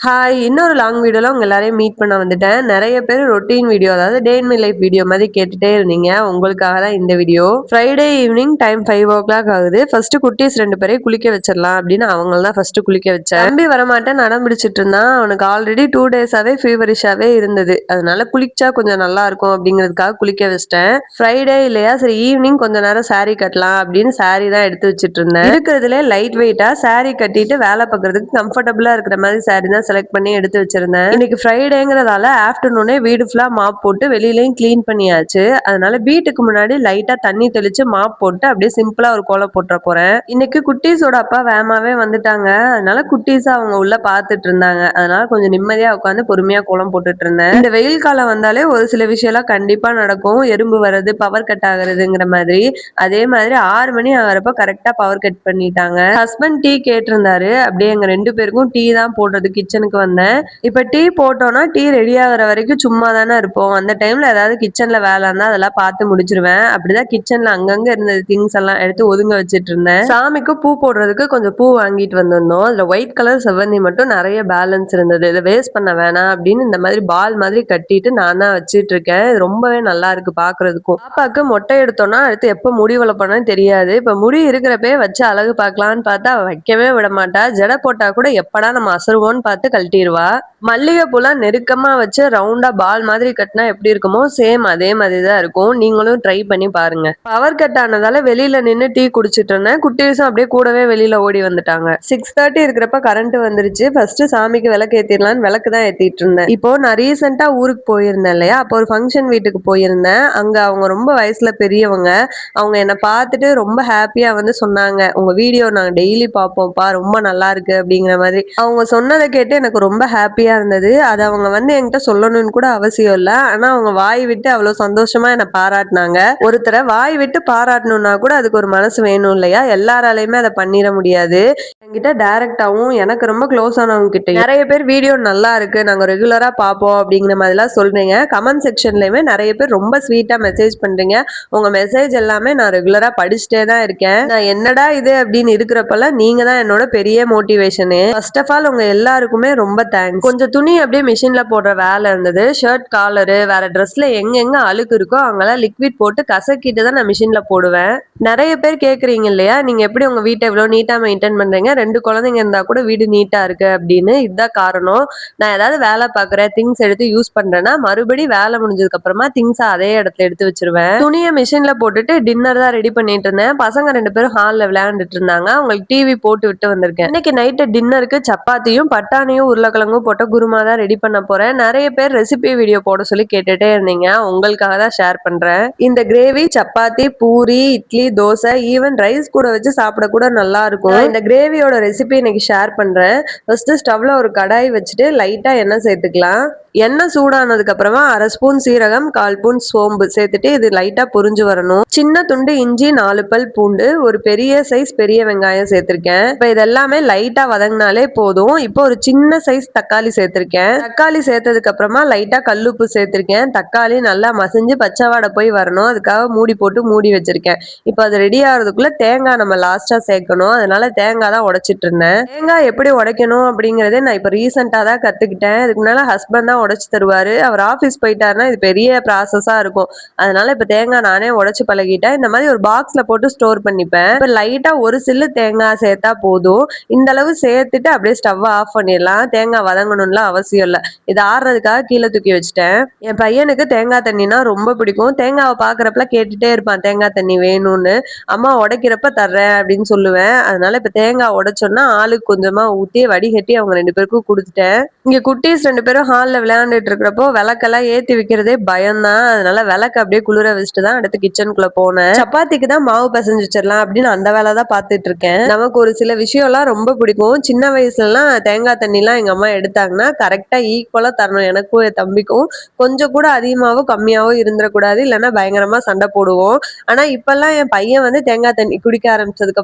Hi! இன்னொரு long வீடியோல உங்க எல்லாரையும் மீட் பண்ண வந்துட்டேன். நெறைய பேர் ரொட்டீன் வீடியோ அதாவது டே இன் மை லைஃப் வீடியோ மாரி கேட்டுட்டே இருந்தீங்க. உங்களுக்காக தான் இந்த வீடியோ. ஃப்ரைடே ஈவினிங் டைம் 5:00 ஆகுது. ஃபர்ஸ்ட் குட்டீஸ் 2 பேரையும் குளிக்க வச்சிரலாம் அப்படின்னு அவங்கள தான் ஃபர்ஸ்ட் குளிக்க வச்சேன். தம்பி வரமாட்டேன்னு அடம் பிடிச்சிட்டு இருந்தான். அவனுக்கு ஆல்ரெடி 2 டேஸாவே ஃபீவரிஷாவே இருந்தது. அதனால குளிச்சா கொஞ்சம் நல்லா இருக்கும் அப்படிங்கிறதுக்காக குளிக்க வச்சுட்டேன். ஃப்ரைடே இல்லையா சரி ஈவினிங் கொஞ்ச நேரம் சாரி கட்டலாம் அப்படின்னு சாரி தான் எடுத்து வச்சுட்டு இருந்தேன். இருக்கிறதுலே லைட் வெயிட்டா சாரி கட்டிட்டு வேலை பார்க்கறதுக்கு கம்ஃபர்டபுளா இருக்கிற மாதிரி சாரி தான் செலக்ட் பண்ணி எடுத்து வச்சிருந்தேன். இன்னைக்கு ஃப்ரைடேங்கிறதால ஆஃப்டர்நூனே வீடு ஃபுல்லா மாப் போட்டு வெளியிலயும் கிளீன் பண்ணியாச்சு. அதனால வீட்டுக்கு முன்னாடி லைட்டா தண்ணி தெளிச்சு மாப் போட்டு அப்படியே சிம்பிளா ஒரு கோலம் போட்டுற போறேன். இன்னைக்கு குட்டீஸோட அப்பா வேகமாவே வந்துட்டாங்க. அதனால குட்டீஸ் அவங்க உள்ள பாத்துட்டு இருந்தாங்க. அதனால கொஞ்சம் நிம்மதியா உட்காந்து பொறுமையா கோலம் போட்டுட்டு இருந்தேன். இந்த வெயில் காலம் வந்தாலே ஒரு சில விஷயம்லாம் கண்டிப்பா நடக்கும். எறும்பு வர்றது, பவர் கட் ஆகுறதுங்கிற மாதிரி. அதே மாதிரி 6 மணி ஆகிறப்ப கரெக்டா பவர் கட் பண்ணிட்டாங்க. ஹஸ்பண்ட் டீ கேட்டிருந்தாரு. அப்படியே எங்க 2 பேருக்கும் டீ தான் போடுறது கிச்சனுக்கு வந்தேன். இப்ப டீ போட்டோம்னா டீ ரெடி ஆகுற வரைக்கும் சும்மா தானே இருப்போம். அந்த டைம்ல ஏதாவது கிச்சன்ல வேலை இருந்தா அதெல்லாம் பார்த்து முடிச்சிருவேன். அப்படிதான் கிச்சன்ல அங்கங்க இருந்த திங்ஸ் எல்லாம் எடுத்து ஒதுங்க வச்சிட்டு இருந்தேன். சாமிக்கு பூ போடுறதுக்கு கொஞ்சம் பூ வாங்கிட்டு வந்திருந்தோம். அதுல ஒயிட் கலர் செவ்வந்தி மட்டும் நிறைய பேலன்ஸ் இருந்தது. இதை வேஸ்ட் பண்ண வேணாம் அப்படின்னு இந்த மாதிரி பால் மாதிரி கட்டிட்டு நான் தான் வச்சிட்டு இருக்கேன். இது ரொம்பவே நல்லா இருக்கு பாக்குறதுக்கும். பாப்பாக்கு மொட்டை எடுத்தோம்னா அடுத்து எப்ப முடி வளர்ப்பானு தெரியாது. இப்ப முடி இருக்கிறப்பே வச்சு அழகு பார்க்கலான்னு பார்த்தா அவ வைக்கவே விட மாட்டா. ஜடை போட்டா கூட எப்படா நம்ம அசருவோம்னு பார்த்து கழட்டிடுவா. மல்லிகைப்பூலாம் நெருக்கமா வச்சு ரவுண்டா பால் மாதிரி கட்டினா எப்படி இருக்குமோ சேம் அதே மாதிரி தான் இருக்கும். நீங்களும் ட்ரை பண்ணி பாருங்க. பவர் கட் ஆனதால வெளியில நின்னு டீ குடிச்சிட்டு இருந்தேன். குட்டீஸும் அப்படியே கூடவே வெளியில ஓடி வந்துட்டாங்க. 6:30 இருக்கிறப்ப கரண்ட் வந்துருச்சு. ஃபர்ஸ்ட் சாமிக்கு விளக்கு ஏத்திடலான்னு விளக்கு தான் ஏத்திட்டு இருந்தேன். இப்போ நான் ரீசெண்டா ஊருக்கு போயிருந்தேன் இல்லையா, அப்போ ஒரு ஃபங்க்ஷன் வீட்டுக்கு போயிருந்தேன். அங்க அவங்க ரொம்ப வயசுல பெரியவங்க. அவங்க என்ன பார்த்துட்டு ரொம்ப ஹாப்பியா வந்து சொன்னாங்க, உங்க வீடியோ நாங்க டெய்லி பார்ப்போம்ப்பா, ரொம்ப நல்லா இருக்கு அப்படிங்கிற மாதிரி. அவங்க சொன்னதை கேட்டு எனக்கு ரொம்ப ஹாப்பியா இருந்தது. அது அவங்க வந்து என்கிட்ட சொல்லணும்னு கூட அவசியம் இல்ல. ஆனா அவங்க வாய் விட்டு அவ்வளவு சந்தோஷமா என்ன பாராட்டினாங்க. ஒருத்தரை வாய் விட்டு பாராட்டணும்னா கூட அதுக்கு ஒரு மனசு வேணும் இல்லையா, எல்லாராலையுமே அதை பண்ணிட முடியாது. என்கிட்ட டைரக்டாவும் எனக்கு ரொம்ப க்ளோஸ் ஆனவங்க கிட்ட நிறைய பேர் வீடியோ நல்லா இருக்கு, நாங்க ரெகுலரா பார்ப்போம் அப்படிங்கிற மாதிரி எல்லாம் சொல்றீங்க. கமெண்ட் செக்ஷன்லயுமே நிறைய பேர் ரொம்ப ஸ்வீட்டா மெசேஜ் பண்றீங்க. உங்க மெசேஜ் எல்லாமே நான் ரெகுலரா படிச்சுட்டே தான் இருக்கேன். நான் என்னடா இது அப்படின்னு இருக்கிறப்பெல்லாம் நீங்க தான் என்னோட பெரிய மோட்டிவேஷனு. ஃபர்ஸ்ட் ஆஃப் ஆல் உங்க எல்லாருக்குமே ரொம்ப தேங்க்ஸ். கொஞ்சம் துணி அப்படியே மிஷின்ல போடுற வேலை இருந்தது. ஷர்ட் காலரு வேற ட்ரெஸ்ல எங்க அழுக்கு இருக்கோ அங்கெல்லாம் லிக்விட் போட்டு கசக்கிட்டு தான் நான் மிஷின்ல போடுவேன். நிறைய பேர் கேக்குறீங்க இல்லையா, நீங்க எப்படி உங்க வீட்டை எவ்வளவு நீட்டா மெயின்டைன் பண்றீங்க, 2 குழந்தைங்க இருந்தா கூட வீடு நீட்டா இருக்கு அப்படின்னு. இதுதான் காரணம். நான் ஏதாவது வேலை பாக்குறேன், திங்ஸ் எடுத்து யூஸ் பண்றேன்னா மறுபடியும் வேலை முடிஞ்சதுக்கு அப்புறமா திங்ஸ் அதே இடத்துல எடுத்து வச்சிருவேன். துணியை மிஷின்ல போட்டுட்டு டின்னர் தான் ரெடி பண்ணிட்டு இருந்தேன். பசங்க 2 பேரும் ஹால்ல விளையாண்டுட்டு இருந்தாங்க. அவங்களுக்கு டிவி போட்டு விட்டு வந்திருக்கேன். இன்னைக்கு நைட்டு டின்னருக்கு சப்பாத்தியும் பட்டாணியும் உருளைக்கிழங்கும் போட்ட குருமா தான் ரெடி பண்ண போறேன். நிறைய பேர் ரெசிபி வீடியோ போட சொல்லி கேட்டுட்டே இருந்தீங்க. உங்களுக்காக தான் ஷேர் பண்றேன். இந்த gravy chapati, puri, idli, dosa, even rice கூட வச்சு சாப்பிட கூட நல்லா இருக்கும். இந்த கிரேவியோட ரெசிபி இன்னைக்கு ஷேர் பண்றேன். ஃபர்ஸ்ட் ஸ்டவ்ல ஒரு கடாய் வச்சுட்டு லைட்டா எண்ணெய் சேர்த்துக்கலாம். எண்ணெய் சூடானதுக்கு அப்புறமா 1/2 ஸ்பூன் சீரகம், 1/4 ஸ்பூன் சோம்பு சேர்த்துட்டு இது லைட்டா பொரிஞ்சு வரணும். சின்ன துண்டு இஞ்சி, 4 பல் பூண்டு, ஒரு பெரிய சைஸ் பெரிய வெங்காயம் சேர்த்திருக்கேன். இப்ப இதெல்லாமே லைட்டா வதங்கினாலே போதும். இப்போ ஒரு சின்ன சைஸ் தக்காளி சேர்த்திருக்கேன். தக்காளி சேர்த்ததுக்கு அப்புறமா லைட்டா கல்லுப்பு சேர்த்திருக்கேன். தக்காளி நல்லா மசிஞ்சு பச்சை வாடை போய் வரணும். அதுக்காக மூடி போட்டு மூடி வச்சிருக்கேன். இப்போ அது ரெடி ஆகிறதுக்குள்ள தேங்காய் நம்ம லாஸ்டா சேர்க்கணும். அதனால தேங்காய் தான் உடைச்சிட்டு இருந்தேன். தேங்காய் எப்படி உடைக்கணும் அப்படிங்கறதே நான் இப்ப ரீசெண்டா தான் கத்துக்கிட்டேன். இதுக்கு முன்னால ஹஸ்பண்ட் தான் உடைச்சு தருவாரு. அவர் ஆபீஸ் போயிட்டாருன்னா இது பெரிய ப்ராசஸா இருக்கும். அதனால இப்ப தேங்காய் நானே உடைச்சு பழகிட்டேன். இந்த மாதிரி ஒரு பாக்ஸ்ல போட்டு ஸ்டோர் பண்ணிப்பேன். இப்ப லைட்டா ஒரு சில்லு தேங்காய் சேர்த்தா போதும். இந்த அளவு சேர்த்துட்டு அப்படியே ஸ்டவ் ஆஃப் பண்ணிடலாம். தேங்காய் வதங்கணும்லாம் அவசியம் இல்ல. இது ஆறுறதுக்காக கீழே தூக்கி வச்சுட்டேன். என் பையனுக்கு தேங்காய் தண்ணினா ரொம்ப பிடிக்கும். தேங்காவை பாக்குறப்பல கேட்டுட்டே இருப்பான் தேங்காய் தண்ணி வேணும்னு. அம்மா உடைக்கிறப்ப தர்றேன் அப்படின்னு சொல்லுவேன். அதனால இப்ப தேங்காய் உடைச்சோன்னா ஆளுக்கு கொஞ்சமா ஊத்தி வடிகட்டி அவங்க 2 பேருக்கும் கொடுத்துட்டேன். இங்க குட்டீஸ் 2 பேரும் ஹால்ல விளையாண்டுட்டு இருக்கிறப்போ விளக்கெல்லாம் ஏத்தி வைக்கிறதே பயம்தான். அதனால விளக்கு அப்படியே குளிர வச்சுட்டு தான் அடுத்து கிச்சனுக்குள்ள போனேன். சப்பாத்திக்கு தான் மாவு பிசைஞ்சு வச்சிடலாம் அப்படின்னு அந்த வேலை தான் பார்த்துட்டு இருக்கேன். நமக்கு ஒரு சில விஷயம்லாம் ரொம்ப பிடிக்கும். சின்ன வயசுலலாம் தேங்காய் தண்ணிலாம் எங்க அம்மா எடுத்தாங்கன்னா கரெக்டா ஈக்குவலா தரணும். எனக்கும் என் தம்பிக்கும் கொஞ்சம் கூட அதிகமாவோ கம்மியாவோ இருந்துடக்கூடாது. இல்லைன்னா பயங்கரமா சண்டை போடுவோம். ஆனா இப்பெல்லாம் என் பையன் வந்து தேங்காய் தண்ணி குடிக்க ஆரம்பிச்சதுக்கு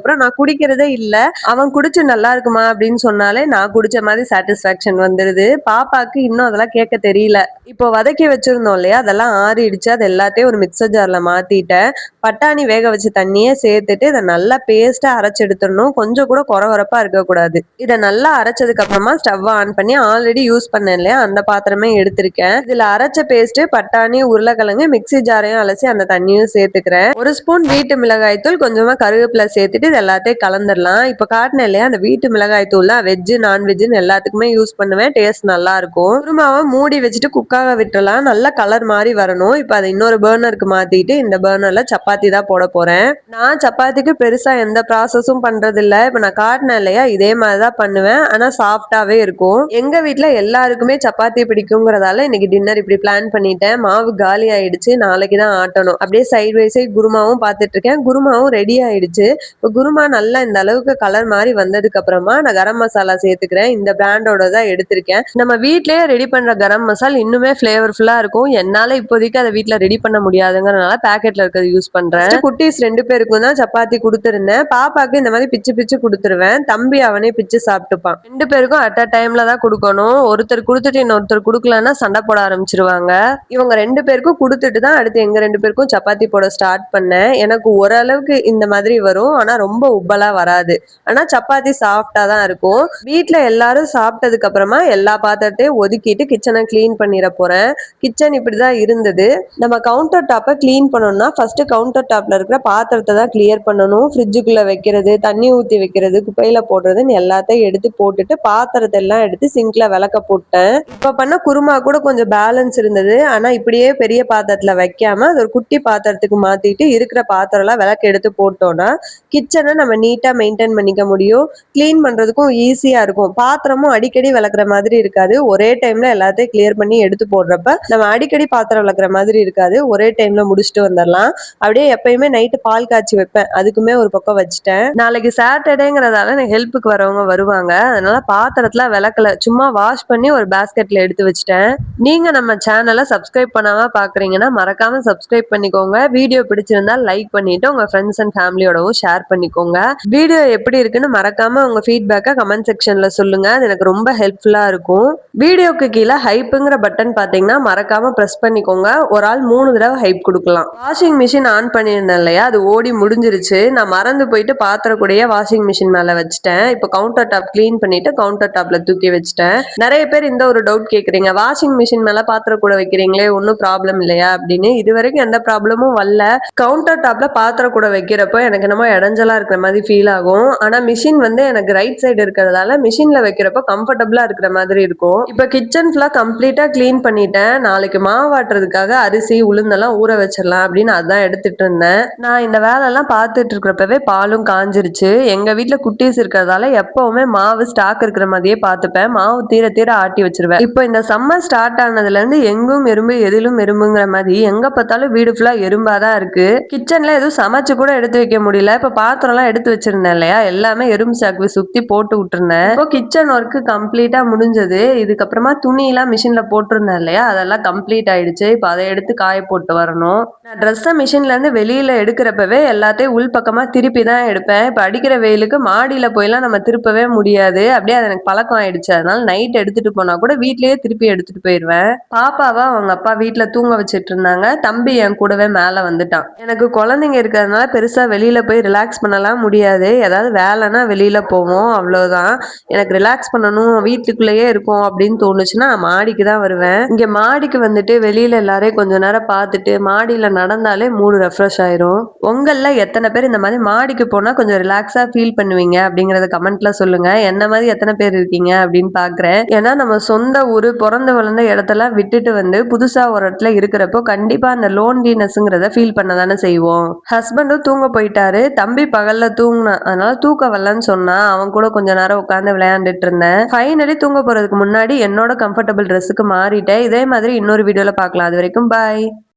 அப்புறம் நான் குடிக்கிறதே இல்ல. அவன் குடிச்சு நல்லா இருக்குமா அப்படின்னு சொன்னாலே நான் குடிச்ச மாதிரி சாட்டிஸ்ஃபேக்ஷன் வந்துருது. பாப்பாக்கு இன்னும் அதெல்லாம் கேட்க தெரியல. இப்போ வதக்கி வச்சிருந்தோம் இல்லையா, அதெல்லாம் ஆறிடுச்சு. அது எல்லாத்தையும் ஒரு மிக்ஸர் ஜார்ல மாத்திட்டேன். பட்டாணி வேக வச்ச தண்ணியே சேர்த்துட்டு இத நல்லா பேஸ்ட்டா அரைச்சு எடுத்துடணும். கொஞ்சம் கூட கொரகொரப்பா இருக்கக்கூடாது. இத நல்லா அரைச்சதுக்கு அப்புறமா ஸ்டவ் ஆன் பண்ணி ஆல்ரெடி யூஸ் பண்ணேன் இல்லையா, அந்த பாத்திரமே எடுத்திருக்கேன். இதுல அரைச்ச பேஸ்ட், பட்டாணி, உருளைக்கிழங்கு, மிக்ஸி ஜாரையும் அலசி அந்த தண்ணியும் சேர்த்துக்கிறேன். ஒரு ஸ்பூன் வீட்டு மிளகாய் தூள், கொஞ்சமா கருவேப்பிலை சேர்த்துட்டு இது எல்லாத்தையும் கலந்துடலாம். இப்ப காட்டினேன் இல்லையா, அந்த வீட்டு மிளகாய் தூள் தான் வெஜ் நான்வெஜ்னு எல்லாத்துக்குமே யூஸ் பண்ணுவேன். டேஸ்ட் நல்லா இருக்கும். குருமாவை மூடி வச்சுட்டு குக்காக விட்டுலாம். நல்லா கலர் மாதிரி வரணும். இப்ப அதை இன்னொரு பர்னருக்கு மாத்திட்டு இந்த பர்னர்ல சப்பாத்தி தான் போட போறேன். நான் சப்பாத்திக்கு பெருசா எந்த ப்ராசஸும் பண்றது இல்ல. இப்ப நான் காட்டினேன் இல்லையா, இதே மாதிரிதான் பண்ணுவேன். ஆனா சாஃப்டாவே இருக்கும். எங்க வீட்டுல எல்லாருக்குமே சப்பாத்தி பிடிக்குங்கிறதால இன்னைக்கு டின்னர் இப்படி பிளான் பண்ணிட்டேன். மாவு காலி ஆயிடுச்சு, நாளைக்கு தான் ஆட்டணும். அப்படியே சைட் பை சைட் குருமாவும் பார்த்துட்டு இருக்கேன். குருமாவும் ரெடி ஆயிடுச்சு. இப்போ குருமா நல்லா இந்த அளவுக்கு கலர் மாதிரி வந்ததுக்கு அப்புறமா நான் கரம் மசாலா சேர்த்துக்கிறேன். இந்த பிராண்டோட தான் எடுத்திருக்கேன். நம்ம வீட்லயே ரெடி பண்ற கரம் மசால் இன்னுமே ஃபிளேவர்ஃபுல்லா இருக்கும். என்னால இப்போதைக்கு அதை வீட்ல ரெடி பண்ண முடியாதுங்கிறதுனால பேக்கெட்ல இருக்கிறது யூஸ் பண்றேன். குட்டீஸ் 2 பேருக்கும் தான் சப்பாத்தி கொடுத்திருந்தேன். பாப்பாக்கு இந்த மாதிரி பிச்சு பிச்சு கொடுத்துருவேன். தம்பி அவனே பிச்சு சாப்பிட்டுப்பான். 2 பேருக்கும் அட் அ டைம்ல தான் கொடுக்கணும். ஒருத்தர் கொடுத்துட்டு இன்னொருத்தர் கொடுக்கலன்னா சண்டை போட ஆரம்பிச்சிருவாங்க. இவங்க 2 பேருக்கும் கொடுத்துட்டு தான் அடுத்து எங்க 2 பேருக்கும் சப்பாத்தி போட ஸ்டார்ட் பண்ணேன். எனக்கு ஓரளவுக்கு இந்த மாதிரி வரும். ஆனா ரொம்ப உப்பலா வராது. ஆனா சப்பாத்தி சாஃப்டா தான் இருக்கும். வீட்ல எல்லாரும் சாப்பிட்டதுக்கு அப்புறமா எல்லா பாத்திரத்தையும் ஒதுக்கிட்டு கிச்சனை கிளீன் பண்ணிட போறேன். கிச்சன் இப்படிதான் இருந்தது. நம்ம கவுண்டர் டாப்பை கிளீன் பண்ணணும்னா ஃபர்ஸ்ட் கவுண்டர் டாப்ல இருக்கிற பாத்திரத்தை தான் கிளியர் பண்ணணும். ஃப்ரிட்ஜுக்குள்ள வைக்கிறது, தண்ணி ஊத்தி வைக்கிறது, குப்பையில போடுறதுன்னு எல்லாத்தையும் எடுத்து போட்டுட்டு பாத்திரத்தை எல்லாம் எடுத்து சிங்க்ல விளக்க போட்டேன். இப்ப பண்ண குருமா கூட கொஞ்சம் பேலன்ஸ் இருந்தது. ஆனா இப்படியே பெரிய பாத்திரத்துல வைக்காம அது ஒரு குட்டி பாத்திரத்துக்கு மாத்திட்டு இருக்கிற பாத்திரம் எல்லாம் விளக்கு எடுத்து போட்டோம்னா கிச்சனை நம்ம நீட்டா மெயின்டைன் பண்ணிக்க முடியும். கிளீன் பண்றதுக்கும் ஈஸியா இருக்கும். பாத்திரமும் அடிக்கடி விளக்குற மாதிரி இருக்காது. ஒரே டைம்ல எல்லாத்தையும் கிளியர் பண்ணி எடுத்து போடுறப்ப நம்ம அடிக்கடி பாத்திரம் விளக்குற மாதிரி இருக்காது. ஒரே டைம்ல முடிச்சுட்டு வந்துடலாம். அப்படியே எப்பயுமே நைட்டு பால் காய்ச்சி வைப்பேன். அதுக்குமே ஒரு பக்கம் வச்சுட்டேன். நாளைக்கு சாட்டர்டேங்கிறதால எனக்கு ஹெல்ப்புக்கு வரவங்க வருவாங்க. அதனால பாத்திரத்துல விளக்கல, சும்மா வாஷ் பண்ணி ஒரு பேஸ்கெட்ல எடுத்து வச்சுட்டேன். நீங்க நம்ம சேனலை சப்ஸ்கிரைப் பண்ணாம பாக்குறீங்கன்னா மறக்காம சப்ஸ்கிரைப் பண்ணிக்கோங்க. வீடியோ பிடிச்சிருந்தா லைக் பண்ணிட்டு உங்க ஃப்ரெண்ட்ஸ் அண்ட் ஃபேமிலியோடவும் ஷேர் பண்ணிக்கோங்க. வீடியோ எப்படி இருக்குன்னு மறக்காம உங்க ஃபீட்பேக்கை கமெண்ட் செக்ஷன்ல சொல்லுங்க. அது எனக்கு ரொம்ப ஹெல்ப்ஃபுல்லா இருக்கும். வீடியோக்கு கீழே ஹைப்புங்கிற பட்டன் பாத்தீங்கன்னா மறக்காம பிரஸ் பண்ணிக்கோங்க. ஒரு ஆள் 3 தடவை ஹைப் கொடுக்கலாம். வாஷிங் மிஷின் ஆன் பண்ணியிருந்தேன் இல்லையா, அது ஓடி முடிஞ்சிருச்சு. நான் மறந்து போயிட்டு பாத்திரம் கூடயே வாஷிங் மிஷின் மேல வச்சுட்டேன். இப்போ கவுண்டர் டாப் கிளீன் பண்ணிட்டு கவுண்டர் டாப்ல தூக்கி வச்சுட்டேன். நிறைய பேர் இந்த ஒரு டவுட் கேக்குறீங்க, வாஷிங் மிஷின் மேல பாத்திரம் கூட வைக்கிறீங்களே ஒன்னும் ப்ராப்ளம் இல்லையா அப்படின்னு. இது வரைக்கும் எந்த ப்ராப்ளமும் வரல. கவுண்டர் டாப்ல பாத்திரம் கூட வைக்கிறப்போ எனக்கு என்னமோ இடைஞ்சலா இருக்கிற மாதிரி ஃபீல் ஆகும். ஆனா மிஷின் வந்து எனக்கு ரைட் சைடு இருக்கிறதால மிஷின்ல வைக்கிறப்போ கம்ஃபர்டபுளா இருக்கிற மாதிரி இருக்கும். இப்ப கிச்சன் ஃபுல்லா கம்ப்ளீட்டா கிளீன் பண்ணிட்டேன். நாளைக்கு மாவாட்டுறதுக்காக அரிசி உளுந்தெல்லாம் ஊற வச்சிடலாம் அப்படின்னு அதான் எடுத்துட்டு இருந்தேன். நான் இந்த வேலை எல்லாம் பார்த்துட்டு இருக்கிறப்பவே பாலும் காஞ்சிருச்சு. எங்க வீட்டுல குட்டீஸ் இருக்கிறதால எப்பவுமே மாவு ஸ்டாக் இருக்கிற மாதிரியே பார்த்துப்பேன். மாவு தீர தீர ஆட்டி வச்சிருவேன். இப்போ இந்த சம்மர் ஸ்டார்ட் ஆனதுல இருந்து எங்கும் எறும்பு எதிலும் எறும்புங்கிற மாதிரி எங்க பார்த்தாலும் வீடு ஃபுல்லா எறும்பாதான் இருக்கு. கிச்சன்ல எதுவும் சமைச்சு கூட எடுத்து வைக்க முடியல. இப்ப பாத்திரம் எல்லாம் எடுத்து வச்சிருந்தேன் இல்லையா, எல்லாமே எறும்பு சாக்கு சுத்தி போட்டு விட்டுருந்தேன். இப்போ கிச்சன் ஒர்க் கம்ப்ளீட்டா முடிஞ்சது. இதுக்கப்புறமா துணி எல்லாம் மிஷின்ல போட்டிருந்தேன் இல்லையா, அதெல்லாம் கம்ப்ளீட் ஆயிடுச்சு. இப்போ அதை எடுத்து காய போட்டு வரணும். நான் ட்ரெஸ்ஸை மிஷின்ல இருந்து வெளியில எடுக்கிறப்பவே எல்லாத்தையும் உள் பக்கமா திருப்பி தான் எடுப்பேன். இப்ப அடிக்கிற வெயிலுக்கு மாடியில போயெல்லாம் நம்ம திருப்பவே முடியாது. அப்படியே அது எனக்கு பழக்கம் ஆயிடுச்சு. அதனால நைட் எடுத்துட்டு போனா கூட வீட்லயே திருப்பி எடுத்துட்டு போயிருவேன். பாப்பாவா அவங்க அப்பா வீட்டுல தூங்க வச்சிட்டு இருந்தாங்க. தம்பி என் கூடவே மேல வந்துட்டான். எனக்கு குழந்தைங்க இருக்கிறதுனால பெருசா வெளியில போய் ரிலாக்ஸ் பண்ணலாம் முடியாது. ஏதாவது வேலைன்னா வெளியில போவோம், அவ்வளவுதான். எனக்கு ரிலாக்ஸ் பண்ணணும், வீட்டுக்குள்ளேயே இருக்கும் அப்படின்னு தோணுச்சுன்னா மாடிக்கு தான் வருவேன். இங்க மாடிக்கு வந்துட்டு வெளியில எல்லாரையும் கொஞ்ச நேரம் பார்த்துட்டு மாடியில நடந்தாலே மூடு ரெஃப்ரெஷ் ஆயிரும். உங்கள எத்தனை பேர் இந்த மாதிரி மாடிக்கு போனா கொஞ்சம் ரிலாக்ஸா ஃபீல் பண்ணுவீங்க அப்படிங்கறத கமெண்ட்ல சொல்லுங்க. என்ன மாதிரி எத்தனை பேர் இருக்கீங்க அப்படின்னு பாக்குறேன். ஏன்னா நம்ம சொந்த ஊரு, பிறந்து வளர்ந்த இடத்தெல்லாம் விட்டுட்டு வந்து புதுசா ஒரு இடத்துல இருக்கிறப்போ கண்டிப்பா அந்த லோன்லினஸ்ங்கிறத ஃபீல் பண்ணதானே செய்வோம். ஹஸ்பண்டும் தூங்க போயிட்டாரு. தம்பி பகல்ல தூங்கினான். அதனால தூக்க வரலன்னு சொன்னா அவன் கூட கொஞ்ச நேரம் உட்காந்து விளையாண்டுட்டு இருந்தேன். ஃபைனலி தூங்க போறதுக்கு முன்னாடி என்னோட கம்ஃபர்டபுள் ட்ரெஸ்ஸுக்கு மாறிட்டேன். இதே மாதிரி இன்னொரு வீடியோல பார்க்கலாம். அது வரைக்கும் பாய்.